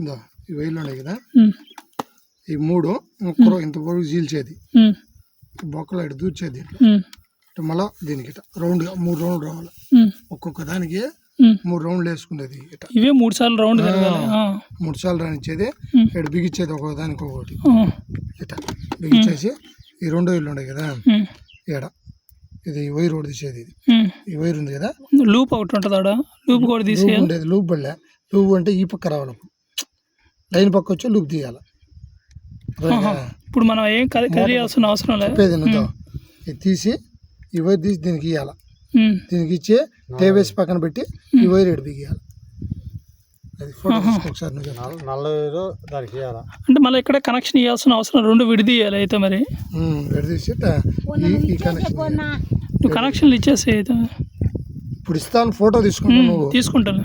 ఇందా ఈ వైర్లు ఉన్నాయి కదా, ఉమ్, ఈ 3 ఇంత పొడుగు చీల్చేది, ఉమ్, బొక్కలు ఇటు దూర్చేది ఇట్లా. ఉమ్, మళ్ళా దీనికి ఇట్లా రౌండ్గా 3 రౌండ్లు రావాలి. ఉమ్, ఒక్కొక్క దానికి ఉమ్. 3 రౌండ్లు వేసుకునేది ఇట్లా. ఇవే 3 సార్లు రౌండ్ తిరగాలి. 3 సార్లు రానిచ్చేది, ఇక్కడ బిగించేది ఒక్కొక్క దానికి ఒకటి ఇట్లా బిగించేసి ఈ 2 వైర్లు ఉన్నాయి కదా ఈడ, ఇది వైర్ ఒకటి తీసేది. ఇది ఈ వైర్ ఉంది కదా, లూప్ ఒకటి ఉంటుంది ఆడ, లూప్ కూడా లూప్ తీసేయాలి. ఉండేది. లూప్ పడలే, లూప్ అంటే ఈ పక్క రావాలి, లైన్ పక్క వచ్చి లూప్ తీయాలి. ఇప్పుడు మనం ఏం కదిలియాల్సిన అవసరం లేదు. చెప్పేది నువ్వు ఇది తీసి ఈ వైర్ తీసి దీనికి ఇవ్వాలి, దీనికి ఇచ్చి టేవేసి పక్కన పెట్టి ఈ వైర్ ఎడు బిగియాలి. అది ఫోటో ఒకసారి నల్ల వైరు దానికి ఇవ్వాలి. అంటే మళ్ళీ ఇక్కడ కనెక్షన్ ఇవ్వాల్సిన అవసరం, 2 విడిదీయాలి అయితే. మరి విడదీసి ఈ కనెక్షన్ నువ్వు కనెక్షన్లు ఇచ్చేసి అయితే ఇప్పుడు ఇస్తాను, ఫోటో తీసుకుంటాను. నువ్వు తీసుకుంటాను,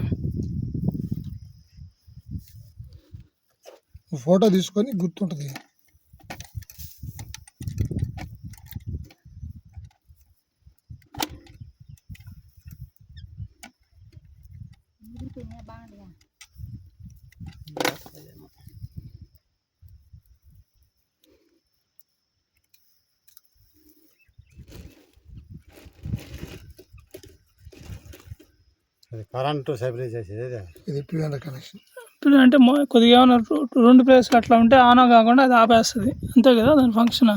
ఫోటో తీసుకొని గుర్తుంటుంది. కరెంటు సప్లై చేసేది ఇది పిఎన్ కనెక్షన్. అంటే కొద్దిగా ఏమైనా 2 ప్లేస్లు అట్లా ఉంటే ఆన్ కాకుండా అది ఆపేస్తుంది, అంతే కదా దాని ఫంక్షన్.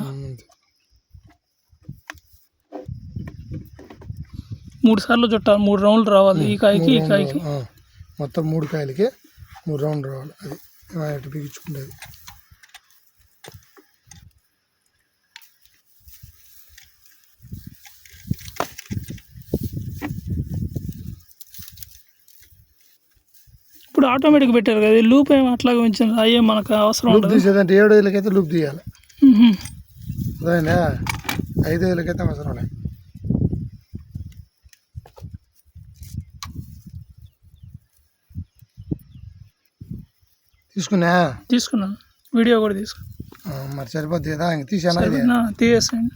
3 సార్లు చుట్టాలి, 3 రౌండ్లు రావాలి. ఈ కాయకి ఈ కాయకి మొత్తం 3 కాయలకి 3 రౌండ్లు రావాలి. అది బిగించుకునేది. ఇప్పుడు ఆటోమేటిక్ పెట్టారు కదా, లూప్ ఏమి అట్లాగే ఉంచింది, అయ్యే మనకు అవసరం లూప్ తీసేదంటే 7 వేలకైతే లూప్ తీయాలి, అదేనా 5 వేలకైతే అవసరం లేదు. తీసుకున్నాను, వీడియో కూడా తీసుకున్నా. మరి సరిపోద్ది కదా, ఇంక తీసాను తీసేయండి.